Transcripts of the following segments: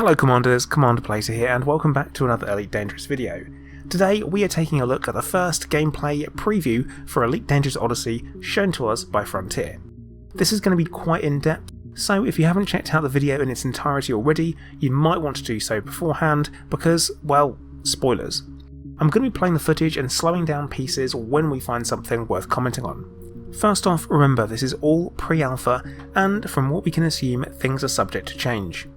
Hello Commanders, Commander Plater here and welcome back to another Elite Dangerous video. Today we are taking a look at the first gameplay preview for Elite Dangerous Odyssey shown to us by Frontier. This is going to be quite in depth, so if you haven't checked out the video in its entirety already, you might want to do so beforehand because, well, spoilers. I'm going to be playing the footage and slowing down pieces when we find something worth commenting on. First off, remember this is all pre-alpha and from what we can assume things are subject to change.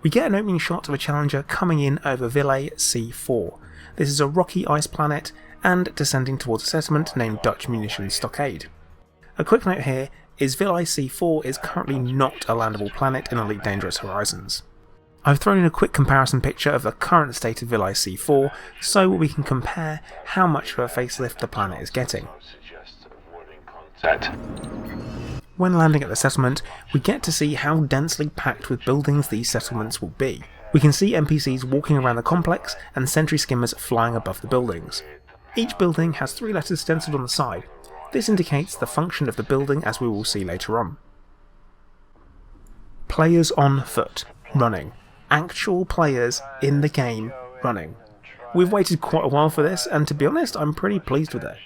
We get an opening shot of a Challenger coming in over Ville C4. This is a rocky ice planet and descending towards a settlement named Dutch Munitions Stockade. A quick note here is Ville C4 is currently not a landable planet in Elite Dangerous Horizons. I've thrown in a quick comparison picture of the current state of Ville C4 so we can compare how much of a facelift the planet is getting. When landing at the settlement, we get to see how densely packed with buildings these settlements will be. We can see NPCs walking around the complex and sentry skimmers flying above the buildings. Each building has 3 letters stenciled on the side. This indicates the function of the building as we will see later on. Players on foot, running. Actual players in the game, running. We've waited quite a while for this and to be honest I'm pretty pleased with it.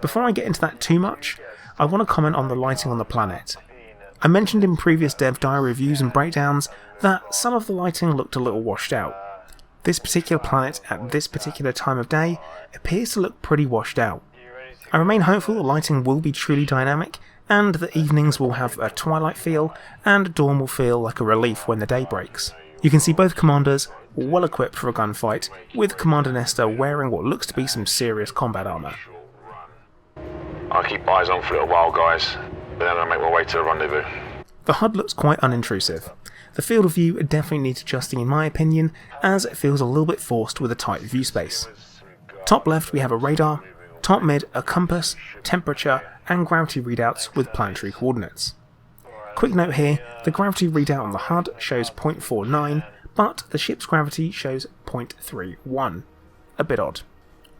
Before I get into that too much, I want to comment on the lighting on the planet. I mentioned in previous dev diary reviews and breakdowns that some of the lighting looked a little washed out. This particular planet at this particular time of day appears to look pretty washed out. I remain hopeful the lighting will be truly dynamic and that evenings will have a twilight feel and dawn will feel like a relief when the day breaks. You can see both commanders well equipped for a gunfight, with Commander Nestor wearing what looks to be some serious combat armour. I'll keep eyes on for a little while guys, but then I'll make my way to the rendezvous. The HUD looks quite unintrusive. The field of view definitely needs adjusting in my opinion, as it feels a little bit forced with a tight view space. Top left we have a radar, top mid a compass, temperature and gravity readouts with planetary coordinates. Quick note here, the gravity readout on the HUD shows 0.49, but the ship's gravity shows 0.31. A bit odd.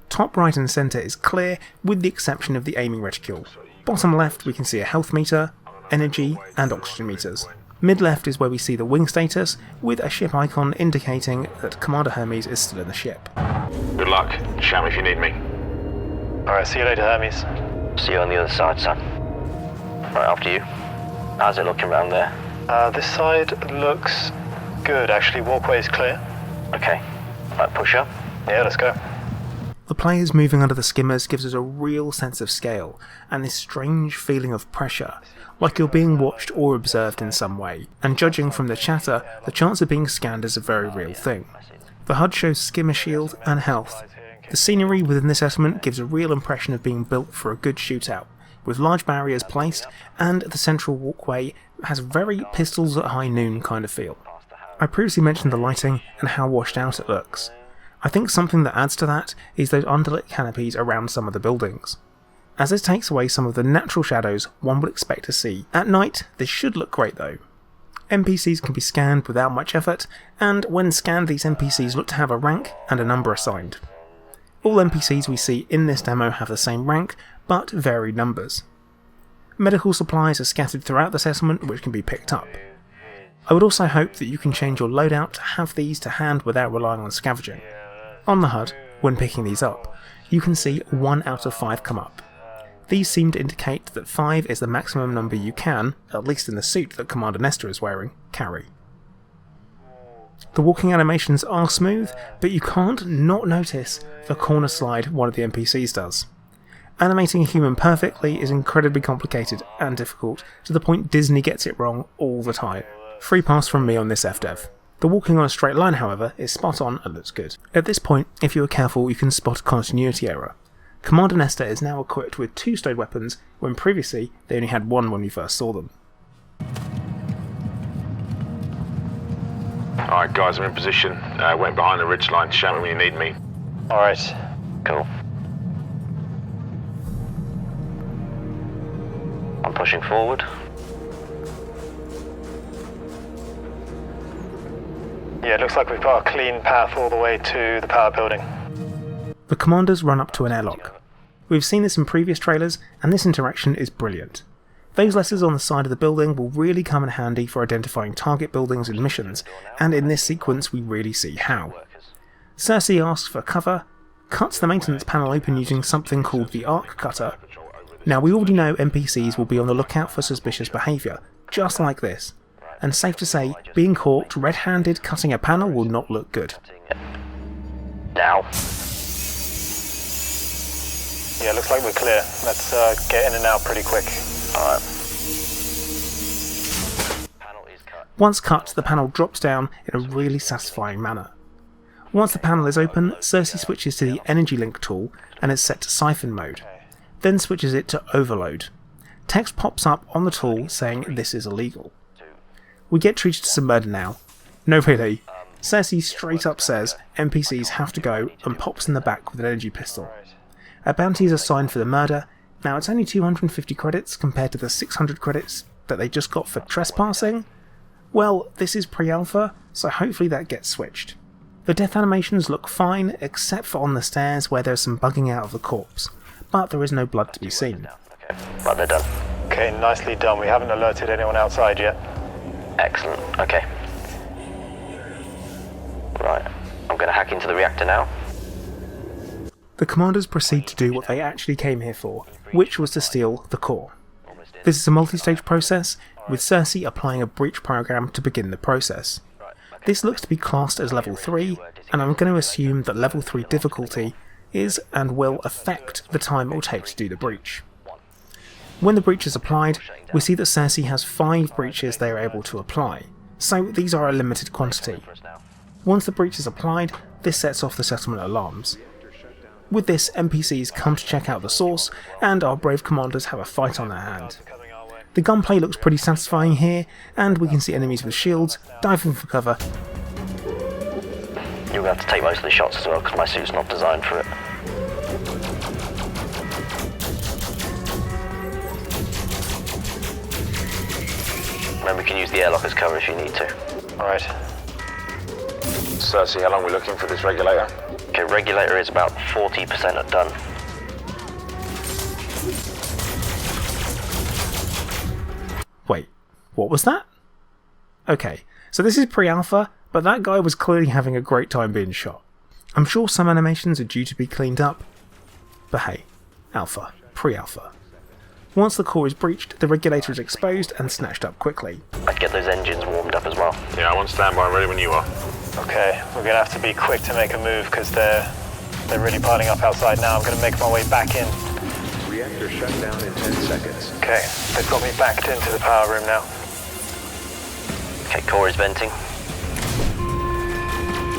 Top right and centre is clear, with the exception of the aiming reticule. Bottom left we can see a health meter, energy and oxygen meters. Mid left is where we see the wing status, with a ship icon indicating that Commander Hermes is still in the ship. Good luck, shout me if you need me. Alright, see you later Hermes. See you on the other side, son. Right after you. How's it looking around there? This side looks good actually, walkway's clear. Okay, right, push up. Yeah, let's go. The players moving under the skimmers gives us a real sense of scale, and this strange feeling of pressure, like you're being watched or observed in some way, and judging from the chatter, the chance of being scanned is a very real thing. The HUD shows skimmer shield and health. The scenery within this settlement gives a real impression of being built for a good shootout, with large barriers placed, and the central walkway has very pistols at high noon kind of feel. I previously mentioned the lighting and how washed out it looks. I think something that adds to that is those underlit canopies around some of the buildings. As this takes away some of the natural shadows one would expect to see. At night, this should look great though. NPCs can be scanned without much effort, and when scanned these NPCs look to have a rank and a number assigned. All NPCs we see in this demo have the same rank, but varied numbers. Medical supplies are scattered throughout the settlement which can be picked up. I would also hope that you can change your loadout to have these to hand without relying on scavenging. On the HUD, when picking these up, you can see 1 out of 5 come up. These seem to indicate that 5 is the maximum number you can, at least in the suit that Commander Nestor is wearing, carry. The walking animations are smooth, but you can't not notice the corner slide one of the NPCs does. Animating a human perfectly is incredibly complicated and difficult, to the point Disney gets it wrong all the time. Free pass from me on this FDev. The walking on a straight line, however, is spot on and looks good. At this point, if you are careful, you can spot a continuity error. Commander Nestor is now equipped with 2 stowed weapons, when previously they only had 1 when we first saw them. Alright guys, I'm in position. Went behind the ridge line, shout me when you need me. Alright. Cool. I'm pushing forward. Yeah, it looks like we've got a clean path all the way to the power building. The commanders run up to an airlock. We've seen this in previous trailers, and this interaction is brilliant. Those letters on the side of the building will really come in handy for identifying target buildings and missions, and in this sequence we really see how. Cersei asks for cover, cuts the maintenance panel open using something called the arc cutter. Now we already know NPCs will be on the lookout for suspicious behaviour, just like this, and safe to say, being caught red-handed cutting a panel will not look good. Now. Yeah, looks like we're clear. Let's get in and out pretty quick. Alright. Once cut, the panel drops down in a really satisfying manner. Once the panel is open, Cersei switches to the energy link tool and is set to siphon mode, then switches it to overload. Text pops up on the tool saying this is illegal. We get treated to some murder now. No really. Cersei straight up says NPCs have to go and pops in the back with an energy pistol. A bounty is assigned for the murder. Now it's only 250 credits compared to the 600 credits that they just got for trespassing. Well, this is pre-alpha, so hopefully that gets switched. The death animations look fine, except for on the stairs where there's some bugging out of the corpse, but there is no blood to be seen. Okay, right, they're done. Okay, nicely done. We haven't alerted anyone outside yet. Excellent, okay. Right, I'm going to hack into the reactor now. The commanders proceed to do what they actually came here for, which was to steal the core. This is a multi-stage process, with Cersei applying a breach program to begin the process. This looks to be classed as level 3, and I'm going to assume that level 3 difficulty is and will affect the time it will take to do the breach. When the breach is applied, we see that Cersei has 5 breaches they are able to apply, so these are a limited quantity. Once the breach is applied, this sets off the settlement alarms. With this, NPCs come to check out the source, and our brave commanders have a fight on their hand. The gunplay looks pretty satisfying here, and we can see enemies with shields diving for cover. You're going to have to take most of the shots as well, because my suit's not designed for it. Remember, you can use the airlock as cover if you need to. Alright. Cersei, how long are we looking for this regulator? Okay, regulator is about 40% done. Wait, what was that? Okay, so this is pre-alpha, but that guy was clearly having a great time being shot. I'm sure some animations are due to be cleaned up, but hey, alpha, pre-alpha. Once the core is breached, the regulator is exposed and snatched up quickly. I'd get those engines warmed up as well. Yeah, I'm on standby, ready when you are. Okay, we're going to have to be quick to make a move because they're really piling up outside now. I'm going to make my way back in. Reactor shut down in 10 seconds. Okay, they've got me backed into the power room now. Okay, core is venting.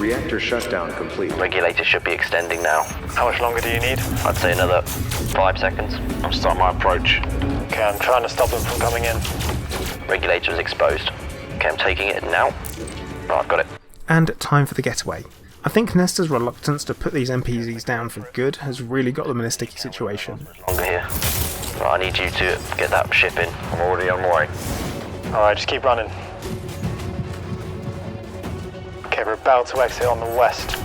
Reactor shutdown complete. Regulator should be extending now. How much longer do you need? I'd say another 5 seconds. I'm starting my approach. Okay, I'm trying to stop them from coming in. Regulator is exposed. Okay, I'm taking it now. Right, I've got it. And time for the getaway. I think Nesta's reluctance to put these NPCs down for good has really got them in a sticky situation. Longer here. Right, I need you to get that ship in. I'm already on my way. Alright, just keep running. Okay, we're about to exit on the west.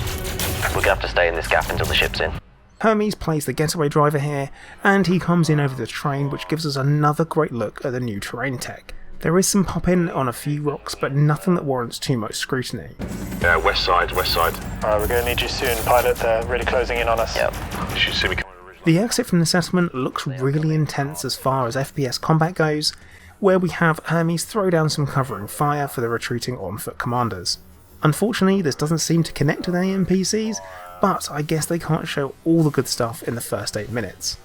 We're going to have to stay in this gap until the ship's in. Hermes plays the getaway driver here, and he comes in over the train, which gives us another great look at the new terrain tech. There is some pop-in on a few rocks, but nothing that warrants too much scrutiny. Yeah, west side, west side. Alright, we're going to need you soon, pilot. They're really closing in on us. Yep. You should see me coming. The exit from the settlement looks really intense as far as FPS combat goes, where we have Hermes throw down some covering fire for the retreating on-foot commanders. Unfortunately, this doesn't seem to connect with any NPCs, but I guess they can't show all the good stuff in the first 8 minutes.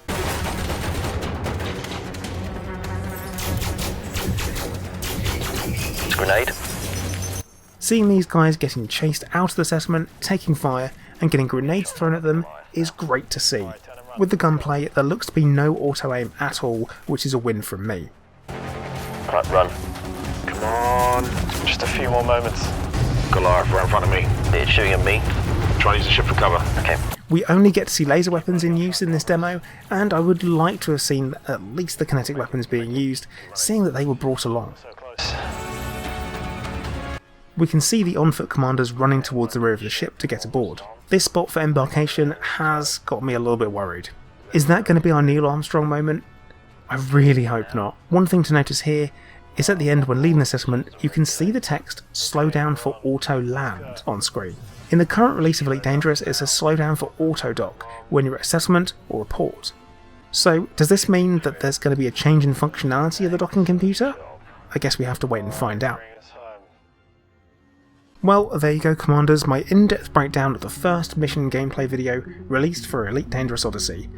Grenade. Seeing these guys getting chased out of the settlement, taking fire, and getting grenades thrown at them is great to see. With the gunplay, there looks to be no auto-aim at all, which is a win from me. Right, run. Come on. Just a few more moments. Goliath right in front of me. It's shooting at me. Try and use the ship for cover. Okay. We only get to see laser weapons in use in this demo, and I would like to have seen at least the kinetic weapons being used, seeing that they were brought along. So close. We can see the on-foot commanders running towards the rear of the ship to get aboard. This spot for embarkation has got me a little bit worried. Is that going to be our Neil Armstrong moment? I really hope not. One thing to notice here is at the end when leaving the settlement, you can see the text slow down for auto land on screen. In the current release of Elite Dangerous, it says slow down for auto dock when you're at a settlement or a port. So does this mean that there's going to be a change in functionality of the docking computer? I guess we have to wait and find out. Well, there you go, Commanders, my in-depth breakdown of the first mission gameplay video released for Elite Dangerous Odyssey.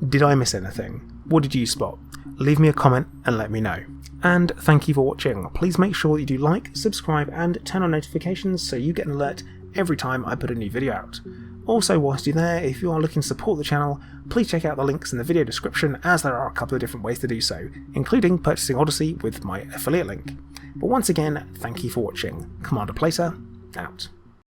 Did I miss anything? What did you spot? Leave me a comment and let me know. And thank you for watching. Please make sure that you do like, subscribe and turn on notifications so you get an alert every time I put a new video out. Also, whilst you're there, if you are looking to support the channel, please check out the links in the video description, as there are a couple of different ways to do so, including purchasing Odyssey with my affiliate link. But once again, thank you for watching. Commander Placer, out.